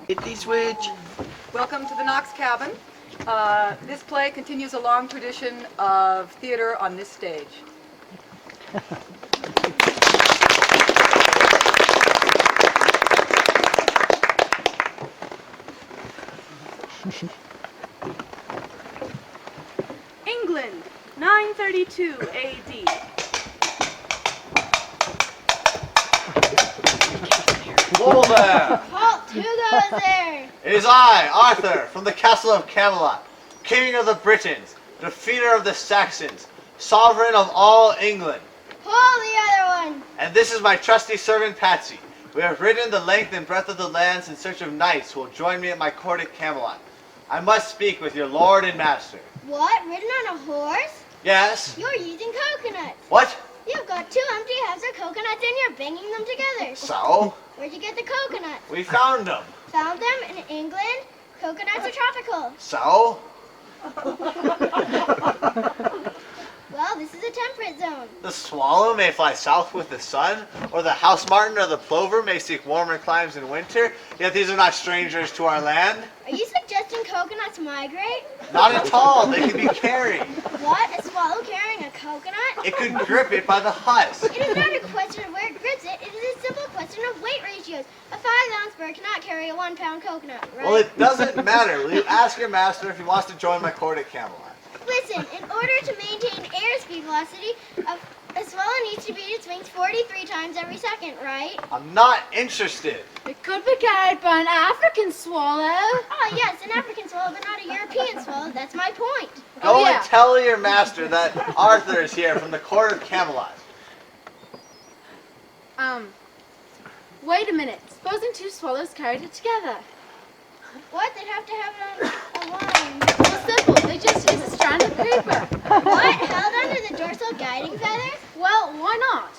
Hit the switch. Welcome to the Knox Cabin. This play continues a long tradition of theater on this stage. England, 932 A.D. Whoa there! Halt! Who goes there? It is I, Arthur, from the castle of Camelot, king of the Britons, defeater of the Saxons, sovereign of all England. Pull the other one. And this is my trusty servant Patsy. We have ridden the length and breadth of the lands in search of knights who will join me at my court at Camelot. I must speak with your lord and master. What? Ridden on a horse? Yes? You're using coconuts. What? You've got 2 empty halves of coconuts and you're banging them together. So? Where'd you get the coconuts? We found them. Found them in England? Coconuts are tropical. So? Well, this is a temperate zone. The swallow may fly south with the sun, or the house martin or the plover may seek warmer climes in winter, yet these are not strangers to our land. Are you suggesting coconuts migrate? Not at all, they can be carried. What? A swallow carrying a coconut? It could grip it by the husk. It is not a question of where it grips it. It is a simple question of weight ratios. A 5-ounce bird cannot carry a 1-pound coconut, right? Well, it doesn't matter. Will you ask your master if he wants to join my court at Camelot? Listen, in order to maintain airspeed velocity, a swallow needs to beat its wings 43 times every second, right? I'm not interested. It could be carried by an African swallow. Oh, yes, an African swallow, but not a European swallow. That's my point. Go and tell your master that Arthur is here from the court of Camelot. Wait a minute. Supposing 2 swallows carried it together. What? They'd have to have it on a line. Well, simple. They just use a strand of paper. What? Held under the dorsal guiding feathers? Well, why not?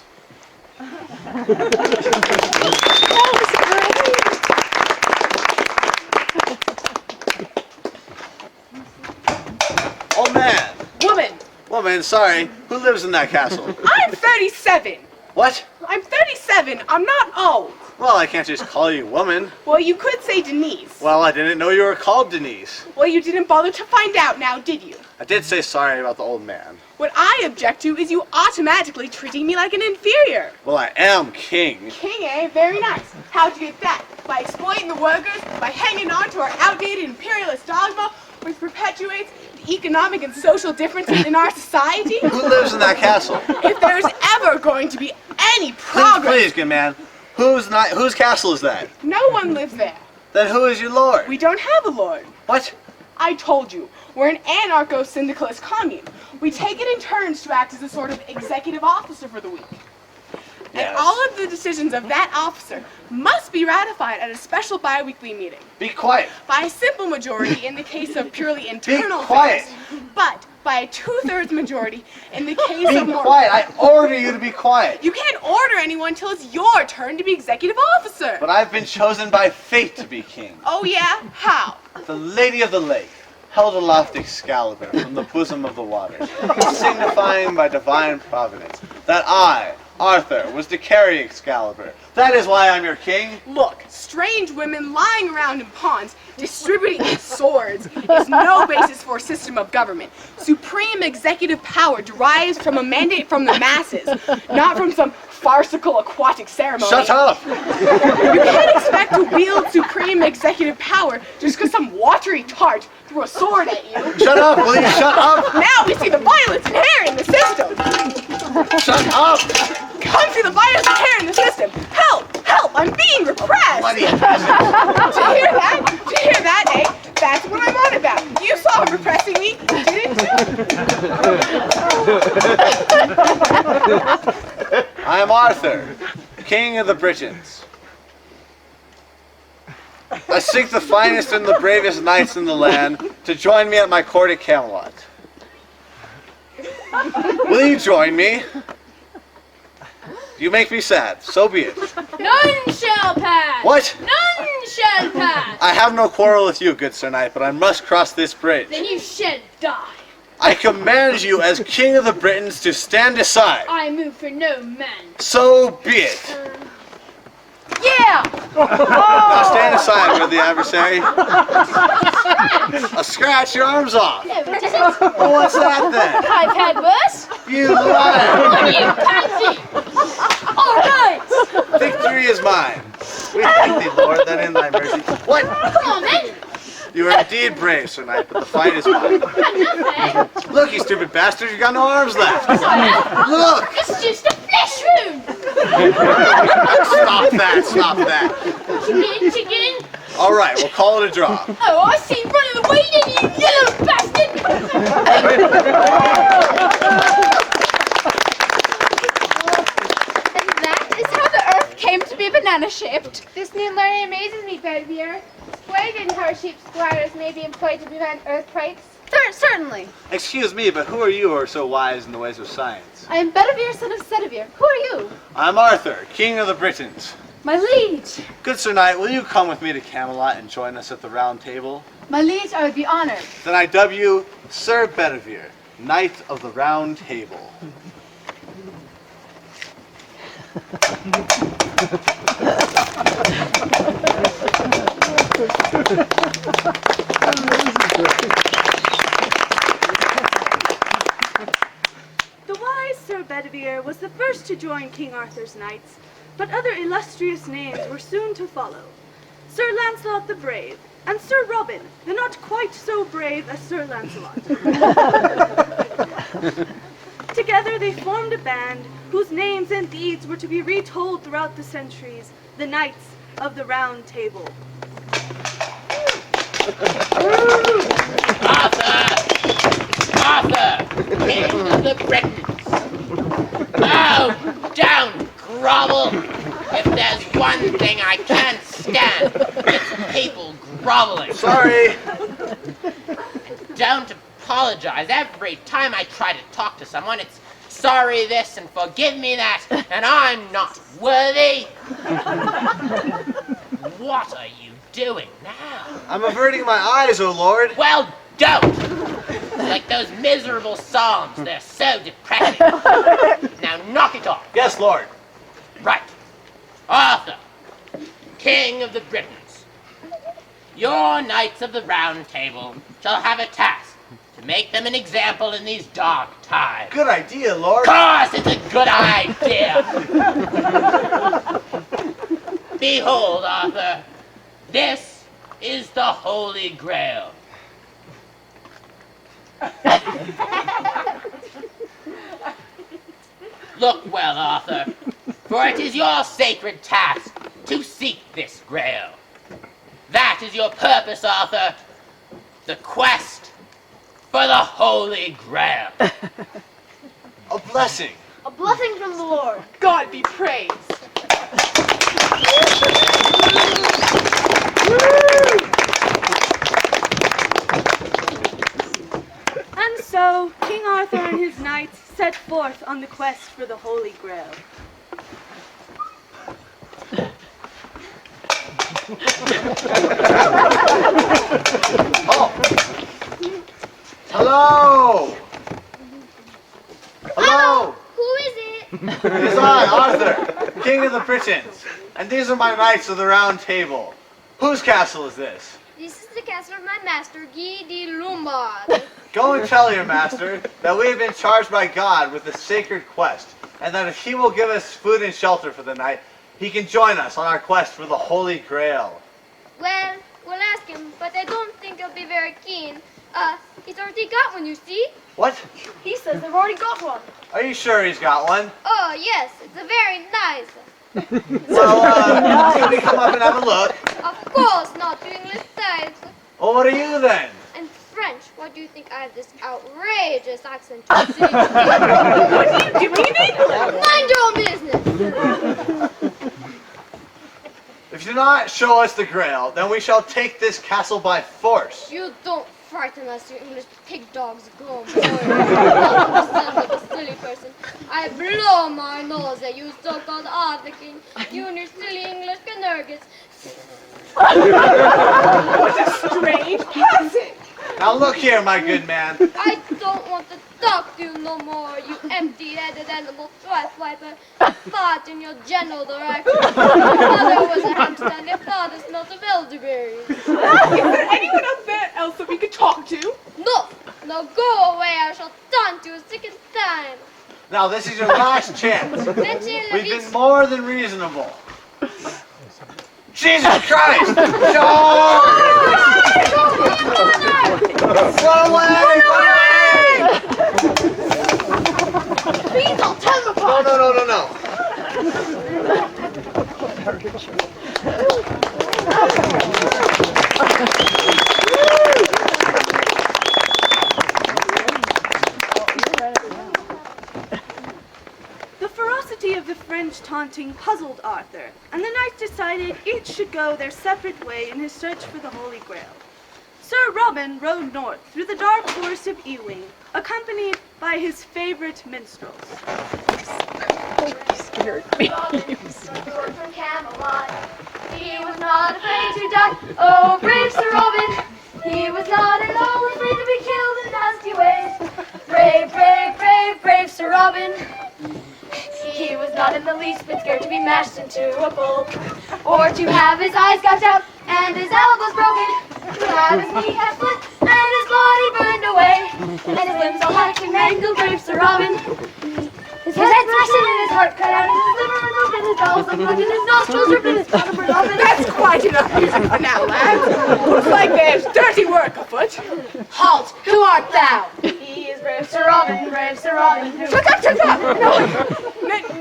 Oh, man. Woman, Woman, sorry. Who lives in that castle? I'm 37. What? I'm 37. I'm not old. Well, I can't just call you woman. Well, you could say Denise. Well, I didn't know you were called Denise. Well, you didn't bother to find out now, did you? I did say sorry about the old man. What I object to is you automatically treating me like an inferior. Well, I am king. King, eh? Very nice. How'd you get that? By exploiting the workers? By hanging on to our outdated imperialist dogma, which perpetuates the economic and social differences in our society? Who lives in that castle? If there's ever going to be any progress... Please, good man. Whose castle is that? No one lives there. Then who is your lord? We don't have a lord. What? I told you, we're an anarcho-syndicalist commune. We take it in turns to act as a sort of executive officer for the week. Yes. And all of the decisions of that officer must be ratified at a special bi-weekly meeting. Be quiet. By a simple majority in the case of purely internal quiet. affairs, but by a 2/3 majority in the case Be of more... quiet. I order you to be quiet. You can't order anyone till it's your turn to be executive officer. But I've been chosen by fate to be king. Oh yeah? How? The Lady of the Lake held aloft Excalibur from the bosom of the waters, signifying by divine providence that I, Arthur, was to carry Excalibur. That is why I'm your king. Look, strange women lying around in ponds distributing swords is no basis for a system of government. Supreme executive power derives from a mandate from the masses, not from some farcical aquatic ceremony. Shut up! You can't expect to wield supreme executive power just because some watery tart threw a sword at you. Shut up! Will you shut up? Now we see the violence inherent in the system. Shut up! Come see the violence inherent in the system. Help! Help! I'm being repressed. Bloody To hear that? To hear that, eh? That's what I'm on about. You saw him repressing me, didn't you? I am Arthur, king of the Britons. I seek the finest and the bravest knights in the land to join me at my court at Camelot. Will you join me? You make me sad. So be it. None shall pass. What? None shall pass. I have no quarrel with you, good Sir Knight, but I must cross this bridge. Then you shall die. I command you as king of the Britons to stand aside. I move for no man. So be it. Yeah! Now stand aside, worthy adversary. A scratch, your arm's off. No, it isn't. Well, what's that then? I've had worse. You liar! You pansy! All right! Victory is mine. We thank thee, Lord, that in thy mercy. What? Come on, then. You are indeed brave, Sir Knight, but the fight is mine. Nothing. Look, you stupid bastard, you got no arms left. Look! It's just a flesh wound. Stop that, stop that. Chicken. All right, we'll call it a draw. Oh, I see you running away, then, you yellow bastard. And that is how the earth came to be banana-shaped. This new learning amazes me, Bedivere. Why didn't our sheep squatters may be employed to prevent earthquakes? Certainly. Excuse me, but who are you who are so wise in the ways of science? I am Bedivere, son of Sedivere. Who are you? I'm Arthur, King of the Britons. My liege. Good Sir Knight, will you come with me to Camelot and join us at the Round Table? My liege, I would be honored. Then I dub you Sir Bedivere, Knight of the Round Table. The wise Sir Bedivere was the first to join King Arthur's knights, but other illustrious names were soon to follow. Sir Lancelot the Brave, and Sir Robin, the not quite so brave as Sir Lancelot. Together they formed a band whose names and deeds were to be retold throughout the centuries, the Knights of the Round Table. Arthur, King of the Britons. Bow down, grovel. If there's one thing I can't stand, it's people groveling. Sorry. Don't apologize. Every time I try to talk to someone, it's sorry this and forgive me that, and I'm not worthy. What are you doing now? I'm averting my eyes, O Lord. Well, don't! Like those miserable songs, they're so depressing. Now knock it off. Yes, Lord. Right. Arthur, King of the Britons, your Knights of the Round Table shall have a task to make them an example in these dark times. Good idea, Lord. Of course, it's a good idea. Behold, Arthur, this is the Holy Grail. Look well, Arthur, for it is your sacred task to seek this Grail. That is your purpose, Arthur, the quest for the Holy Grail. A blessing. A blessing from the Lord. God be praised. And so, King Arthur and his knights set forth on the quest for the Holy Grail. Oh. Hello. Hello. Who is it? It is I, Arthur, King of the Britons, and these are my Knights of the Round Table. Whose castle is this? This is the castle of my master, Guy de Lombard. Go and tell your master that we have been charged by God with a sacred quest, and that if he will give us food and shelter for the night, he can join us on our quest for the Holy Grail. Well, we'll ask him, but I don't think he'll be very keen. He's already got one, you see? What? He says they've already got one. Are you sure he's got one? Oh, yes, it's a very nice. Well, can we come up and have a look? Of course, not to English types. Well, what are you then? And French, why do you think I have this outrageous accent to see? What are you doing in England? Mind your own business. If you do not show us the Grail, then we shall take this castle by force. You don't frighten us, you English pig dogs. Go, boy. I don't understand like a silly person. I blow my nose at you so-called Arthur King. You and your silly English canurgis. What a strange passage. Now look here, my good man. I don't want to talk to you no more, you empty-headed animal thrice wiper. Fart in your general direction. Your mother was a hamster and your father smelt of elderberries. Is there anyone else there else that we could talk to? No, now go away, I shall taunt you a second time. Now this is your last chance. We've been more than reasonable. Jesus Christ! No! Run away! Run away! Please, I'll tell them apart. No. The ferocity of the French taunting puzzled Arthur, and the knights decided each should go their separate way in his search for the Holy Grail. Sir Robin rode north through the dark forest of Ewing, accompanied by his favorite minstrels. Robin rode from Camelot. He was not afraid to die. Oh, brave Sir Robin. He was not at all afraid to be killed in nasty ways. Brave Sir Robin. He was not in the least bit scared to be mashed into a pulp, or to have his eyes gouged out and his elbows broken, to have his kneecap split and his body burned away, and his limbs all hacked and mangled. Brave Sir Robin. His head smashed in and his heart cut out, and his liver removed, and his bowels unplugged, and his nostrils ripped, and his bottom burned off. That's quite enough music for now, lads. Looks like there's dirty work afoot. Halt! Who art thou? He is brave Sir Robin, who... Shut up!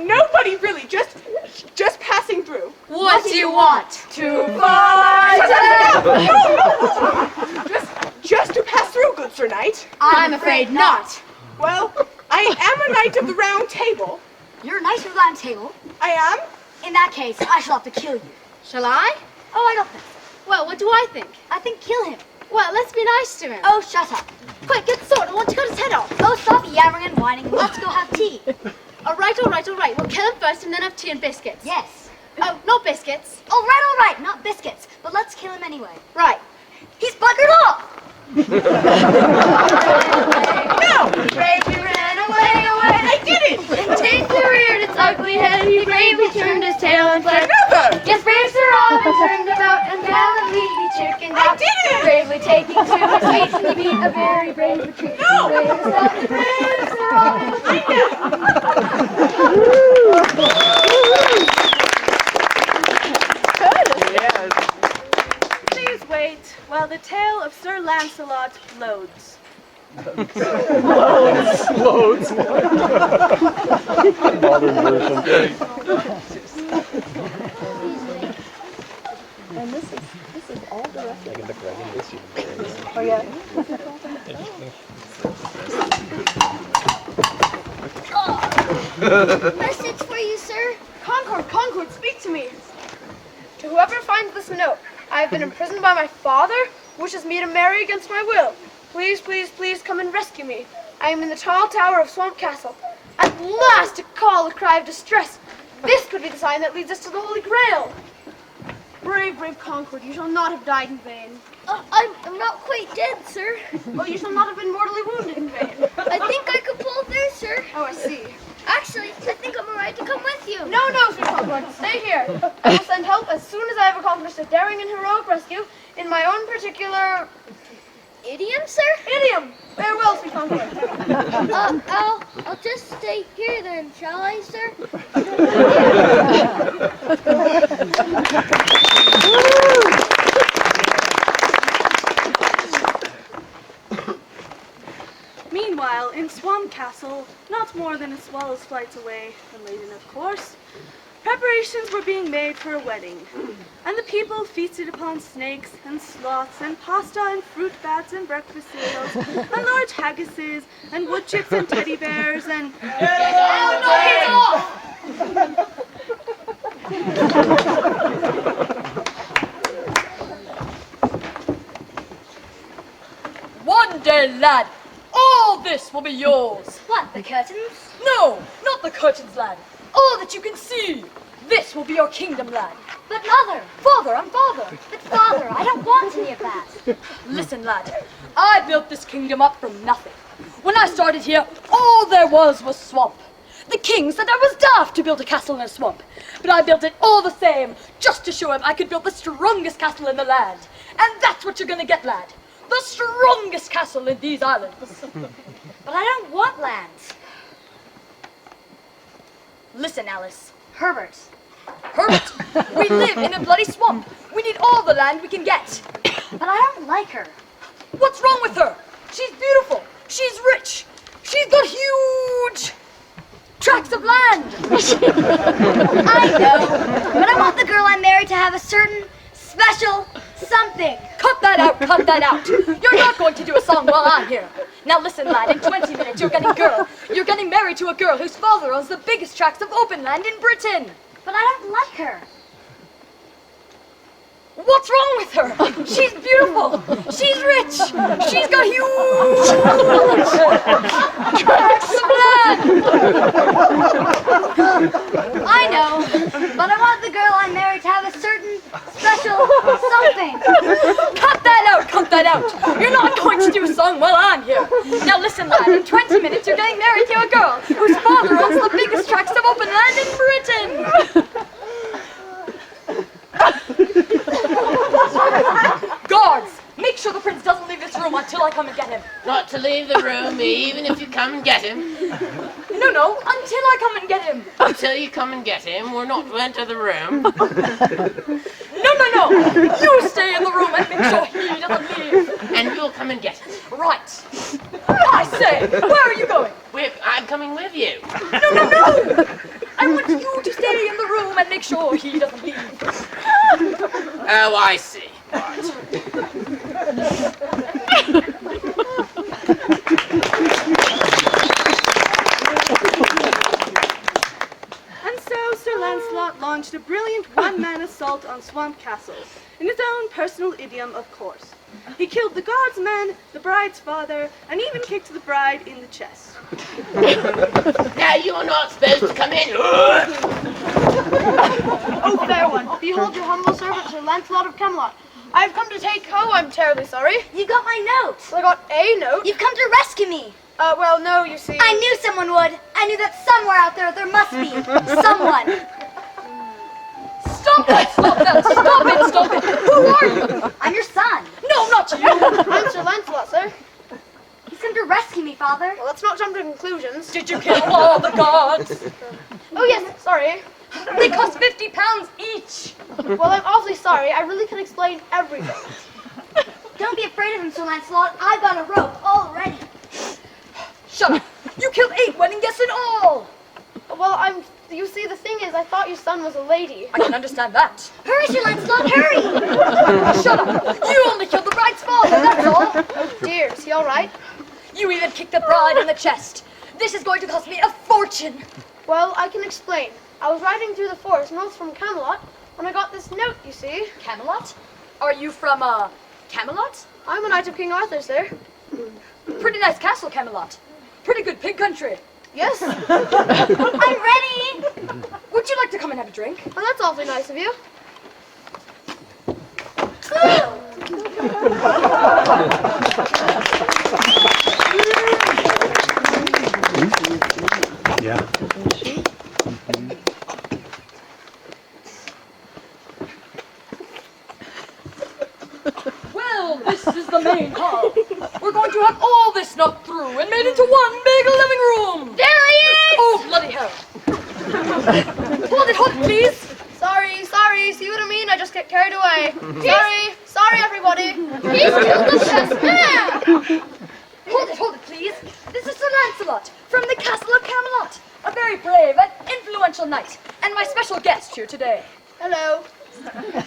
Nobody really, just passing through. What do you want? To fight! No! Just to pass through, good Sir Knight. I'm afraid not. Well, I am a knight of the Round Table. You're a knight of the Round Table? I am. In that case, I shall have to kill you. Shall I? Oh, I don't think so. Well, what do I think? I think kill him. Well, let's be nice to him. Oh, shut up. Quick, get the sword. I want to cut his head off. Oh, stop yammering and whining and let's go have tea. All right. We'll kill him first and then have tea and biscuits. Yes. Oh, not biscuits. All right, not biscuits. But let's kill him anyway. Right. He's buggered off! No! Bravely ran away. I did it! And Tinkler reared its ugly head. He bravely turned his tail and fled. Never! Yes, brave Sir Robin turned about and gallantly he chickened out. I did it! Bravely taking to his feet, and he beat a very brave retreat. No! Brave Sir Robin. Please wait while the tale of Sir Lancelot loads. Loads. Modern version. And this is all directed. Oh yeah. Message for you, sir. Concord, speak to me. To whoever finds this note, I have been imprisoned by my father, wishes me to marry against my will. Please come and rescue me. I am in the tall tower of Swamp Castle. At last, a call, a cry of distress. This could be the sign that leads us to the Holy Grail. Brave Concord, you shall not have died in vain. I'm not quite dead, sir. Oh, you shall not have been mortally wounded in vain. I think I could pull through, sir. Oh, I see. Actually, I think I'm alright to come with you. No, sweet Concord, stay here. I will send help as soon as I have accomplished a daring and heroic rescue in my own particular... Idiom, sir? Idiom! Farewell, sweet Concord. I'll just stay here then, shall I, sir? Meanwhile, in Swamp Castle, not more than a swallow's flight away from Leyden, of course, preparations were being made for a wedding, and the people feasted upon snakes and sloths and pasta and fruit bats and breakfast cereals and large haggises and wood chips and teddy bears and... One day, lad, all this will be yours. What, the curtains? No, not the curtains, lad. All that you can see. This will be your kingdom, lad. But mother! Father, I'm father. But father, I don't want any of that. Listen, lad, I built this kingdom up from nothing. When I started here, all there was swamp. The king said I was daft to build a castle in a swamp, but I built it all the same, just to show him I could build the strongest castle in the land. And that's what you're gonna get, lad. The strongest castle in these islands. But I don't want land. Listen, Alice. Herbert. Herbert, we live in a bloody swamp. We need all the land we can get. But I don't like her. What's wrong with her? She's beautiful. She's rich. She's got huge tracts of land. I know, but I want the girl I married to have a certain special something. Cut that out, cut that out. You're not going to do a song while I'm here. Now listen, lad, in 20 minutes you're getting married to a girl whose father owns the biggest tracts of open land in Britain. But I don't like her. What's wrong with her? She's beautiful. She's rich. She's got huge tracts of land. I know, but I want the girl I married to have a certain special something. Cut that out, cut that out. You're not going to do a song while I'm here. Now listen, lad, in 20 minutes you're getting married to a girl whose father owns the biggest tracts of open land in Britain. Guards, make sure the prince doesn't leave this room until I come and get him. Not to leave the room, even if you come and get him. No, until I come and get him. Until you come and get him, we're not to enter the room. No. You stay in the room and make sure he doesn't leave. And you'll come and get him. Right. I say, where are you going? I'm coming with you. No. I want you to stay in the room and make sure he doesn't leave. Oh, I see. Right. And so Sir Lancelot launched a brilliant one-man assault on Swamp Castle, in his own personal idiom, of course. He killed the guard's men, the bride's father, and even kicked the bride in the chest. Now you're not supposed to come in. Oh, fair one, behold your humble servant, Sir Lancelot of Camelot. I have come to take. Oh, I'm terribly sorry. You got my note. I got a note. You've come to rescue me. Well, no, you see. I knew someone would. I knew that somewhere out there must be someone. Stop it. Who are you? I'm your son. No, not you. I'm Sir Lancelot, sir. He's come to rescue me, Father. Well, let's not jump to conclusions. Did you kill all the guards? Oh, yes, sorry. They cost £50 each. Well, I'm awfully sorry. I really can explain everything. Don't be afraid of him, Sir Lancelot. I've got a rope already. Shut up. You killed 8 wedding guests in all. Well, you see, the thing is, I thought your son was a lady. I can understand that. Hurry, Sir Lancelot, hurry! Shut up. You only killed the bride's father, that's all. Oh, dear. Is he all right? You even kicked the bride in the chest. This is going to cost me a fortune. Well, I can explain. I was riding through the forest north from Camelot when I got this note, you see. Camelot? Are you from, Camelot? I'm a knight of King Arthur, sir. Pretty nice castle, Camelot. Pretty good pig country. Yes. I'm ready. Would you like to come and have a drink? Well, that's awfully nice of you. Yeah. Well, this is the main hall. We're going to have all this knocked through and made into one big living room. There he is! Oh, bloody hell. Hold it, please. Sorry. See what I mean? I just get carried away. Sorry, everybody. He's killed the best man! Hold it, please. This is Sir Lancelot from the Castle of Camelot. A very brave and influential knight, and my special guest here today. Hello.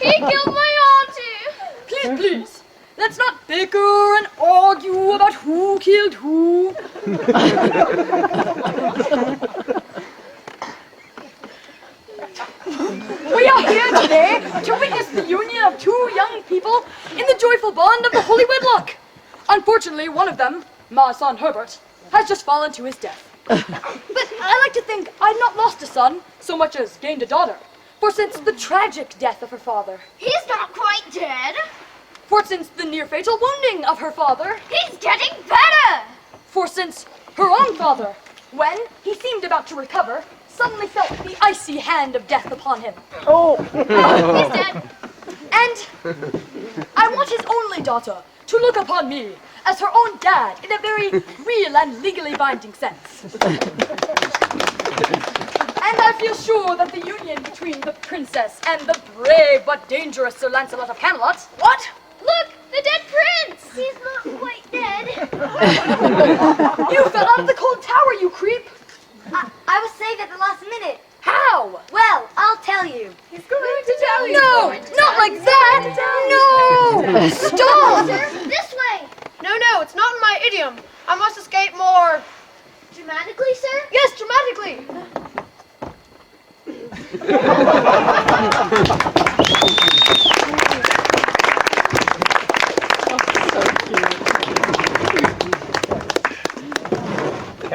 He killed my auntie. Please. Let's not bicker and argue about who killed who. We are here today to witness the union of 2 young people in the joyful bond of the holy wedlock. Unfortunately, one of them, my son Herbert, has just fallen to his death. But I like to think I've not lost a son so much as gained a daughter. For since the tragic death of her father, He's not quite dead. for since the near fatal wounding of her father, He's getting better. for since her own father, when he seemed about to recover, suddenly felt the icy hand of death upon him. Oh. He's dead. And I want his only daughter to look upon me as her own dad in a very real and legally binding sense. And I feel sure that the union between the princess and the brave but dangerous Sir Lancelot of Camelot... What? Look, the dead prince! He's not quite dead. You fell out of the cold tower, you creep! I was saved at the last minute. How? Well, I'll tell you. He's going to tell you. No, not like that! No! Stop! Sir, this way. No, it's not in my idiom. I must escape more... Dramatically, sir? Yes, dramatically.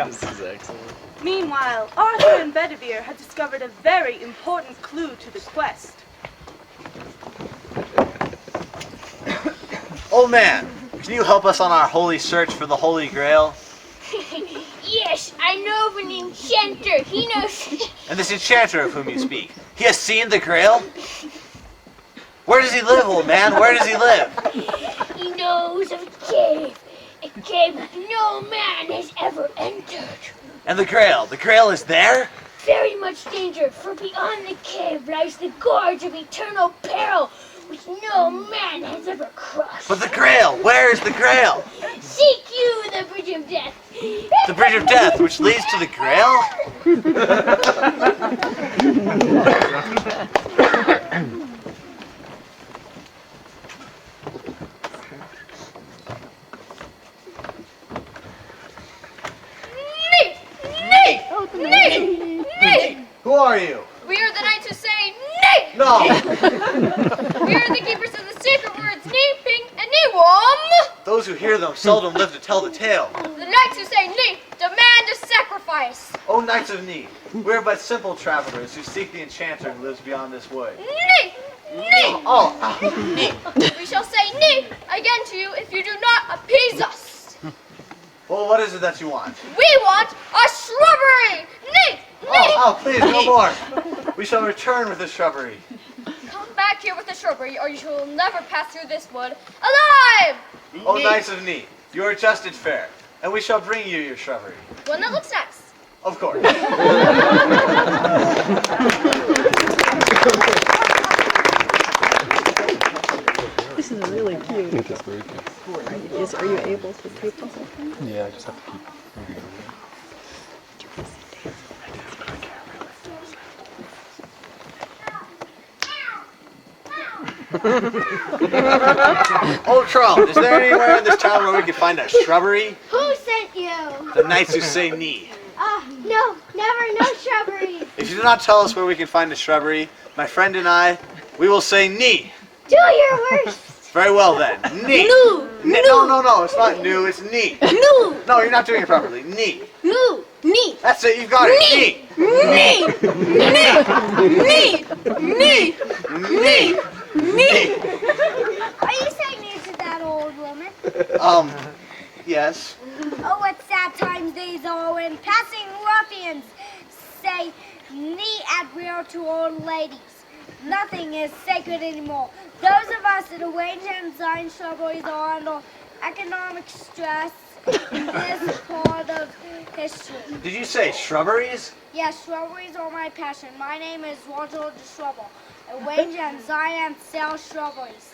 This is excellent. Meanwhile, Arthur and Bedivere had discovered a very important clue to the quest. Old man, can you help us on our holy search for the Holy Grail? Yes, I know of an enchanter. He knows. And this enchanter of whom you speak, he has seen the Grail? Where does he live, old man? Where does he live? He knows of a cave no man has ever entered. And the Grail is there? Very much danger, for beyond the cave lies the gorge of eternal peril, which no man has ever crossed. But the Grail, where is the Grail? Seek you the bridge of death. The bridge of death, which leads to the Grail? Nay! Who are you? We are the knights who say nay! No! We are the keepers of the sacred words nay, ping, and nay, wom! Those who hear them seldom live to tell the tale. The knights who say nay demand a sacrifice! O knights of need, we are but simple travelers who seek the enchanter who lives beyond this wood. Nay! Nay! Nay! We shall say nay again to you if you do not appease us! Well, what is it that you want? We want a shrubbery! Nay! Nay! Oh, please, no more. We shall return with the shrubbery. Come back here with the shrubbery, or you will never pass through this wood alive! O knights of need, you are adjusted fair, and we shall bring you your shrubbery. One that looks nice. Of course. This is really cute. It is very cute. Are you able to tape this? Yeah, I just have to keep moving over. Old troll, is there anywhere in this town where we can find a shrubbery? Who sent you? The knights who say knee. No, never, no shrubbery. If you do not tell us where we can find a shrubbery, my friend and I, we will say knee. Do your worst. Very well then. Knee. No, No, it's not new, it's knee. no, No, you're not doing it properly. Knee. no, knee. That's it, you've got it. Knee. Knee. Are you saying near to that old woman? Yes. Oh, what sad times these are when passing ruffians say knee at will to old ladies. Nothing is sacred anymore. Those of us that arrange and design shrubberies are under economic stress in this part of history. Did you say shrubberies? Yes, shrubberies are my passion. My name is Roger the Shrubber. Arrange and design and sell shrubberies.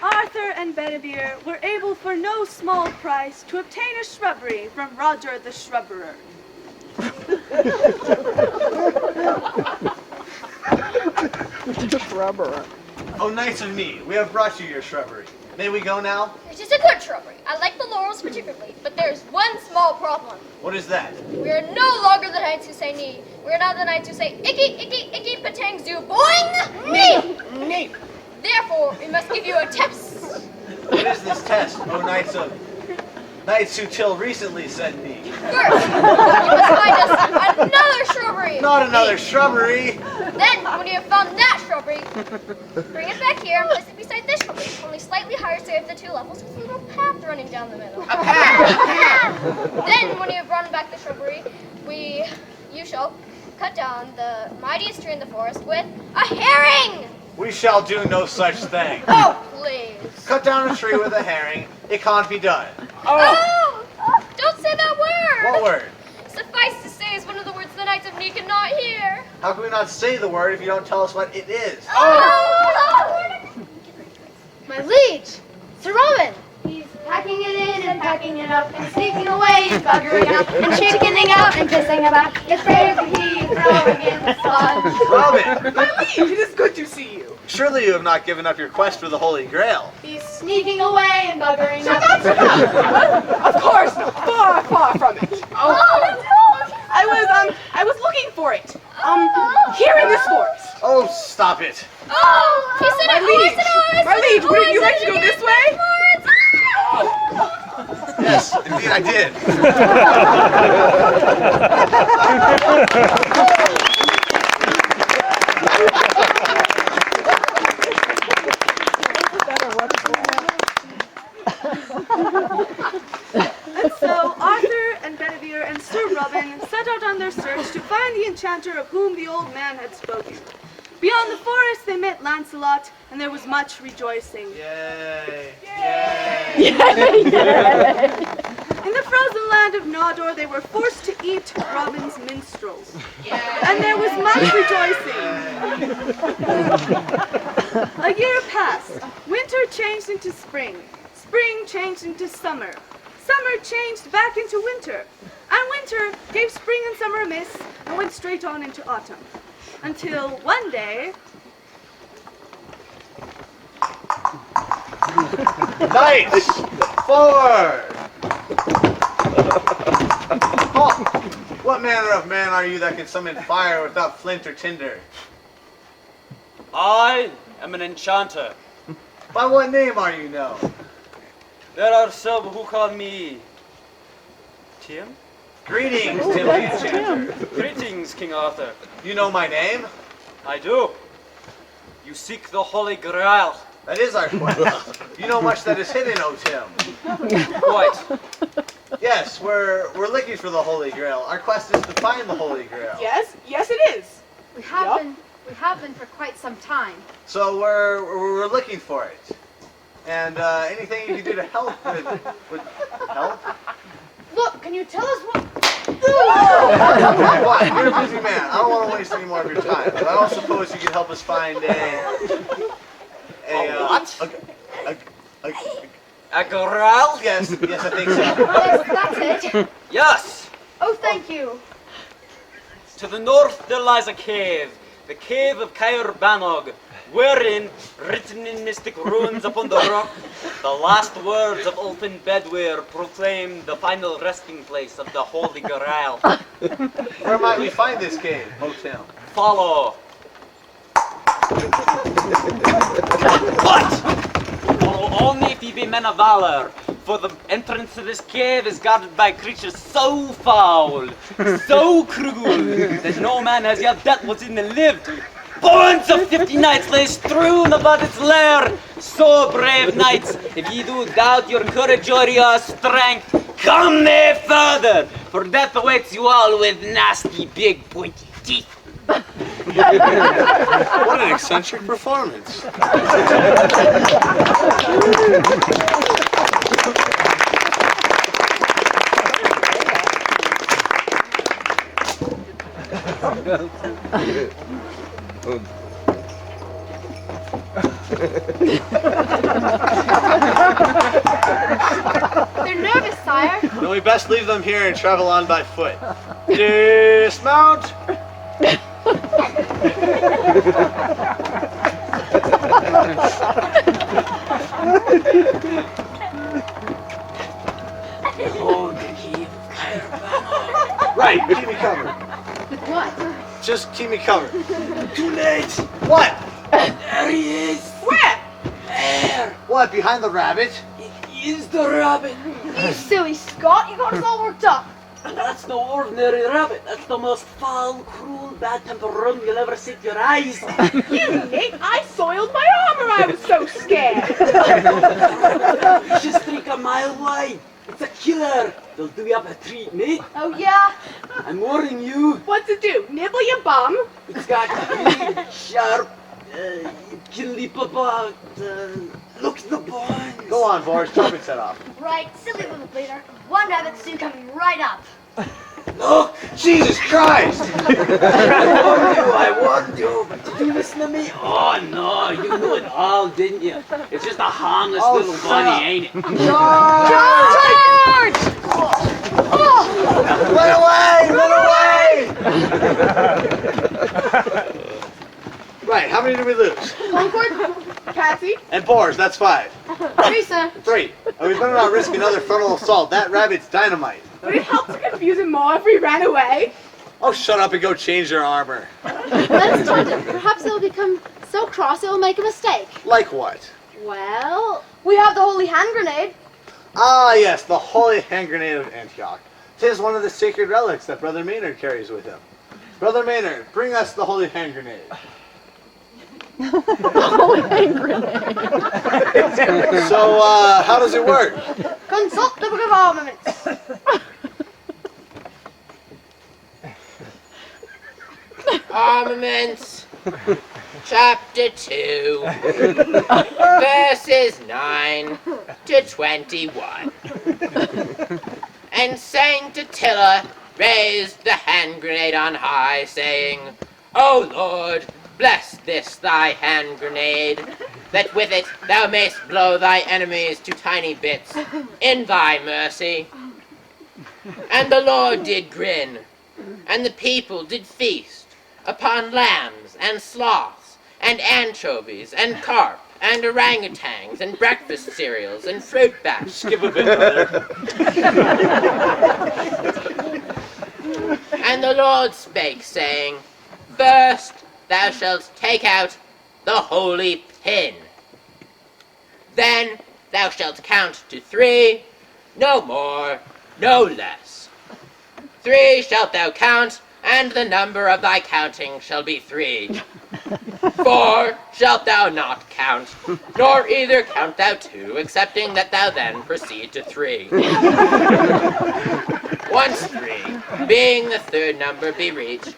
Arthur and Bedivere were able for no small price to obtain a shrubbery from Roger the Shrubberer. Shrubberer. Oh, knights of need, we have brought you your shrubbery. May we go now? It is a good shrubbery. I like the laurels particularly, but there's one small problem. What is that? We are no longer the knights who say knee. We are now the knights who say icky, icky, icky, patang, zoo, boing, knee. Knee. Therefore, we must give you a test. What is this test, oh knights Knights who till recently sent me. First, you must find us another shrubbery. Not another shrubbery. Then, when you have found that shrubbery, bring it back here and place it beside this shrubbery, only slightly higher, so you have the two levels with a little path running down the middle. A path! Then, when you have run back the shrubbery, you shall cut down the mightiest tree in the forest with a herring! We shall do no such thing. Oh, please. Cut down a tree with a herring. It can't be done. Oh! Don't say that word! What word? Suffice to say is one of the words the Knights of Ni cannot hear. How can we not say the word if you don't tell us what it is? My liege, Sir Robin. He's packing it in and packing it up and sneaking away and buggering out and chickening out and kissing about. His brave he throwing in the sun. Robin! My liege, it is good to see you. Surely you have not given up your quest for the Holy Grail. He's sneaking away and buggering out. Of course, far, far from it. I was looking for it. Here in this forest. Oh, stop it. Oh! He said it always and always! My liege, wouldn't you like to go this way? Yes, indeed I did. And so Arthur and Bedivere and Sir Robin set out on their search to find the enchanter of whom the old man had spoken. Beyond the forest they met Lancelot, and there was much rejoicing. Yay! In the frozen land of Nodor, they were forced to eat Robin's minstrels. And there was much rejoicing. A year passed. Winter changed into spring. Spring changed into summer. Summer changed back into winter. And winter gave spring and summer a miss and went straight on into autumn. Until one day... Knights! Forward! Halt! What manner of man are you that can summon fire without flint or tinder? I am an enchanter. By what name are you known? There are some who call me Tim. Greetings, Tim the Enchanter. Greetings, King Arthur. You know my name? I do. You seek the Holy Grail. That is our quest. You know much that is hidden, O Tim. Quite. Yes, we're looking for the Holy Grail. Our quest is to find the Holy Grail. Yes, it is. We have been for quite some time. So we're looking for it. And anything you can do to help would help. Look, can you tell us what... What? You're a busy man. I don't want to waste any more of your time. But I don't suppose you could help us find A what? A Grail? Yes, I think so. Yes, that's it. Yes. Oh, thank you. To the north there lies a cave, the cave of Caer Banog, wherein, written in mystic runes upon the rock, the last words of Ulfin Bedwyr proclaim the final resting place of the Holy Grail. Where might we find this cave, O Tim? Follow. What? Follow only if ye be men of valor, for the entrance to this cave is guarded by creatures so foul, so cruel, that no man has yet dealt within and lived. Bones of 50 knights lay strewn about its lair. So, brave knights, if ye do doubt your courage or your strength, come no further, for death awaits you all with nasty, big, pointy teeth. What an eccentric performance. They're nervous, sire. Then we best leave them here and travel on by foot. Dismount! Right, keep me covered. With what? Just keep me covered. Too late. What? There he is. Where? There. What, behind the rabbit? is the rabbit. You silly Scot, you got us all worked up. And that's no ordinary rabbit. That's the most foul, cruel, bad-tempered run you'll ever set your eyes. You Nick, I soiled my armor. I was so scared. You should streak a mile wide. It's a killer. They'll do you up a treat, mate. Oh yeah? I'm warning you. What's it do? Nibble your bum? It's got big, sharp, you can leap about. Look at the bones. Go on, Boris, trumpet set off. Right, silly little bleeder. One rabbit's soon coming right up. Look! Jesus Christ! I warned you, but did you listen to me? Oh no, you knew it all, didn't you? It's just a harmless little bunny, ain't it? George! Run away! Right, how many did we lose? Concord? Patsy? And Boris, that's 5. Teresa. 3. And we better not risk another frontal assault. That rabbit's dynamite. Would it help to confuse him more if we ran away? Oh, shut up and go change your armor. Let's try to. Perhaps it will become so cross it will make a mistake. Like what? Well, We have the holy hand grenade. Ah, yes, the holy hand grenade of Antioch. 'Tis one of the sacred relics that Brother Maynard carries with him. Brother Maynard, bring us the holy hand grenade. Holy hand grenade. So, how does it work? Consult the book of armaments. Armaments, chapter 2, verses 9 to 21. And Saint Attila raised the hand grenade on high, saying, O Lord, bless this thy hand grenade, that with it thou mayst blow thy enemies to tiny bits in thy mercy. And the Lord did grin, and the people did feast upon lambs and sloths and anchovies and carp and orangutans and breakfast cereals and fruit bats. Skip a bit, brother. And the Lord spake, saying, First thou shalt take out the holy pin. Then thou shalt count to 3, no more, no less. 3 shalt thou count, and the number of thy counting shall be 3. 4 shalt thou not count, nor either count thou 2, excepting that thou then proceed to 3. Once 3, being the third number, be reached,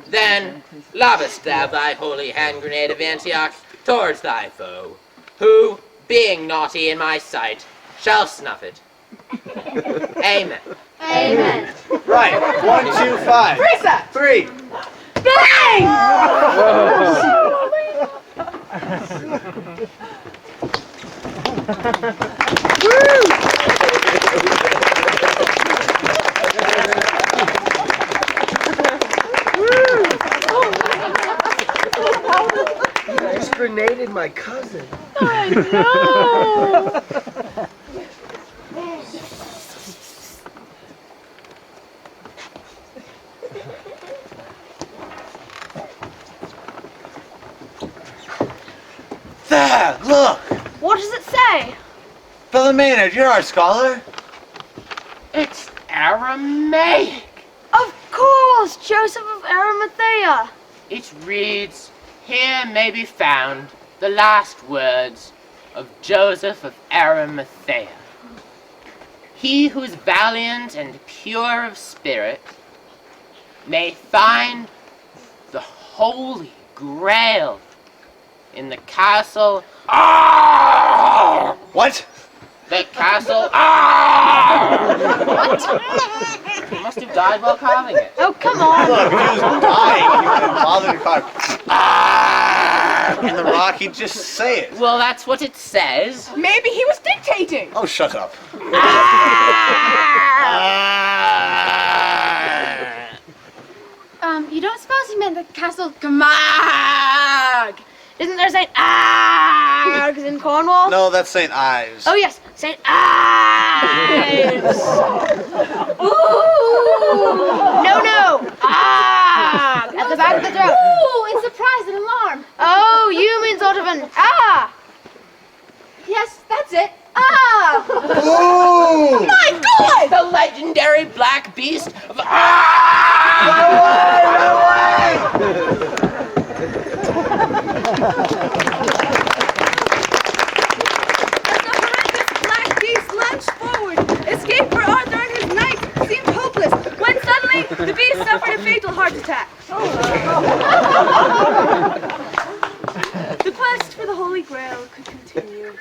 then lobbest thou thy holy hand grenade of Antioch towards thy foe, who, being naughty in my sight, shall snuff it. Amen. Amen. Right, 1, 2, 5. Teresa! 3. Bang! You guys grenaded my cousin. I know. There, look! What does it say? Brother Maynard, you're our scholar. It's Aramaic. Of course, Joseph of Arimathea. It reads, Here may be found the last words of Joseph of Arimathea. He who's valiant and pure of spirit may find the Holy Grail in the castle. What? The castle. What? He must have died while carving it. Oh, come on. Look, he was dying. He wouldn't bother to carve. In the rock, he'd just say it. Well, that's what it says. Maybe he was dictating. Oh, shut up. You don't suppose he meant the castle Gamag? Isn't there St. Ives in Cornwall? No, that's St. Ives. Oh, yes, St. Ives. Ooh! No. At the back of the throat. Ooh, it's surprise and alarm. Oh, you mean sort of an Yes, that's it. Ah! Ooh! My God! The legendary black beast of Black beast lunged forward. Escape for Arthur and his knights seemed hopeless when suddenly the beast suffered a fatal heart attack. The quest for the Holy Grail could continue.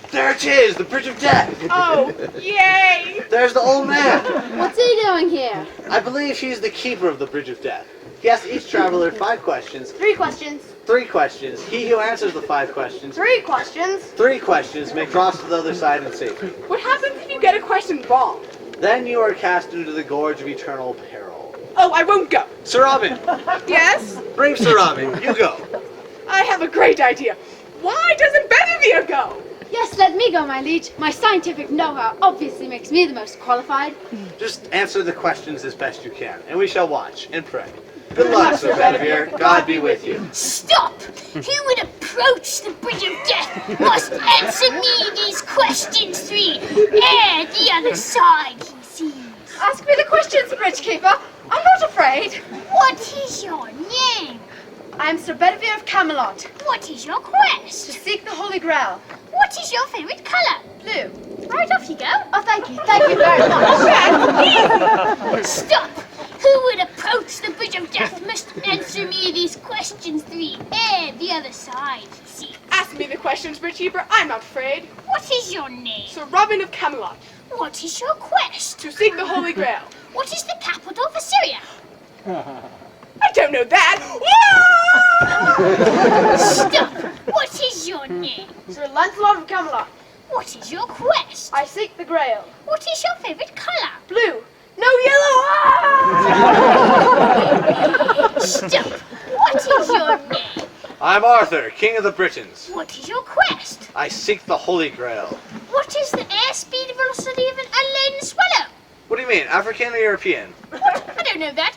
There it is, the Bridge of Death. Oh, yay! There's the old man. What's he doing here? I believe he's the keeper of the Bridge of Death. He asks each traveler 5 questions. 3 questions. 3 questions. He who answers the 5 questions. 3 questions. 3 questions may cross to the other side in safety. What happens if you get a question wrong? Then you are cast into the gorge of eternal peril. Oh, I won't go. Sir Robin, Yes? brave Sir Robin, you go. I have a great idea. Why doesn't Bedivere go? Yes, let me go, my liege. My scientific know-how obviously makes me the most qualified. Just answer the questions as best you can, and we shall watch and pray. Good luck, Sir Bedivere. God be with you. Stop! Who would approach the Bridge of Death must answer me these questions 3. And the other side, he sees. Ask me the questions, Bridgekeeper. I'm not afraid. What is your name? I am Sir Bedivere of Camelot. What is your quest? To seek the Holy Grail. What is your favorite color? Blue. Right, off you go. Oh, thank you. Thank you very much. Stop! Who would approach the Bridge of Death must answer me these questions 3. And the other side, he sees. Ask me the questions, Bridgekeeper. I'm not afraid. What is your name? Sir Robin of Camelot. What is your quest? To seek the Holy Grail. What is the capital of Assyria? I don't know that. Stop! What is your name? Sir Lancelot of Camelot. What is your quest? I seek the Grail. What is your favorite color? Blue. No yellow. Stop! What is your name? I'm Arthur, King of the Britons. What is your quest? I seek the Holy Grail. What is the airspeed velocity of an unladen swallow? What do you mean, African or European? I don't know that.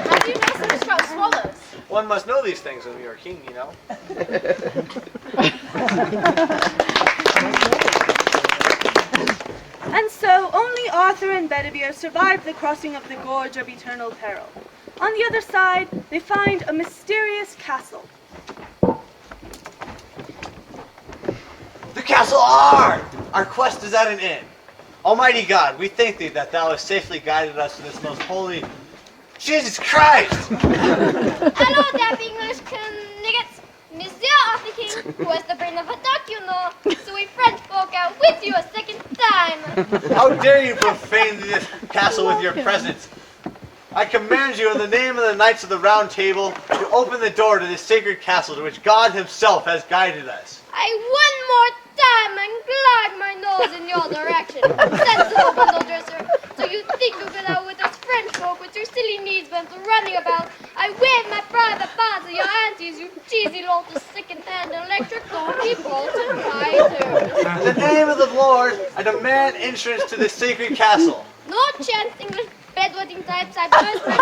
How do you know so much about swallows? One must know these things when you're a king, you know. And so only Arthur and Bedivere survived the crossing of the gorge of eternal peril. On the other side, they find a mysterious castle. The castle R! Our quest is at an end. Almighty God, we thank thee that thou hast safely guided us to this most holy... Jesus Christ! Hello there, English niggas. Monsieur Arthur King, who has the brain of a duck, you know. So we French folk are with you a second time. How dare you profane this castle with your presence? I command you in the name of the Knights of the Round Table to open the door to this sacred castle to which God himself has guided us. One more time and glide my nose in your direction. Sensible bundle dresser. So you think you'll get out with us French folk with your silly knees bent running about. I wave my private parts at your aunties, you cheesy lot of second-hand electric donkey bolted fighters. In the name of the Lord, I demand entrance to this sacred castle. No chance, English bedwetting types. I burst my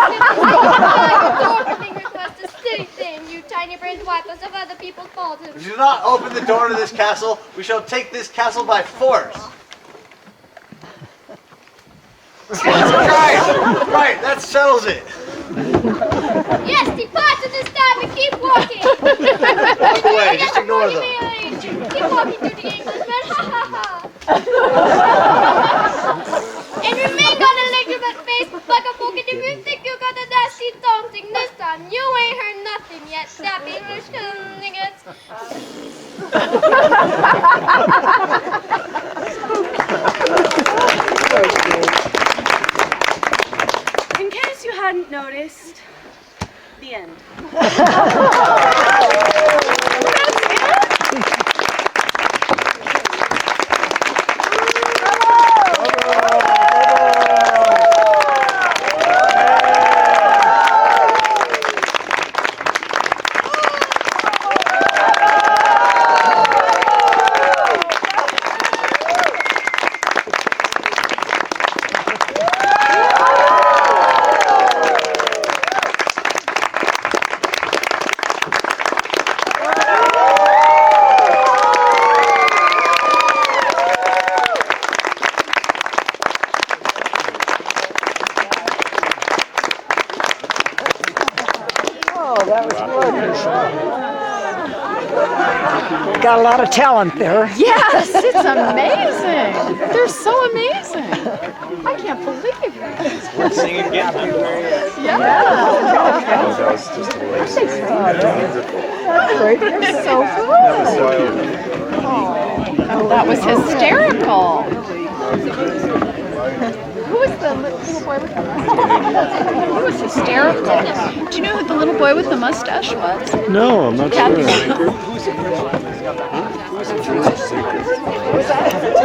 door request a silly thing, you tiny brained wipers of other people's faults. If you do not open the door to this castle, we shall take this castle by force. Right, that settles it. Yes, depart at this time and keep walking. Walk away, just ignore them. Keep walking to the Englishmen, ha ha ha. And remain on a leg but face, like a book, and if you think you got a nasty daunting this time, you ain't heard nothing yet, that English niggas. hadn't noticed, the end. Got a lot of talent there. Yes, it's amazing. They're so amazing. I can't believe it. Let's sing again. Yeah. That was just hilarious. They're so good. Oh, that was hysterical. Who was the little boy with the mustache? He was hysterical. Do you know who the little boy with the mustache was? No, I'm not Kathy. sure. Who's that?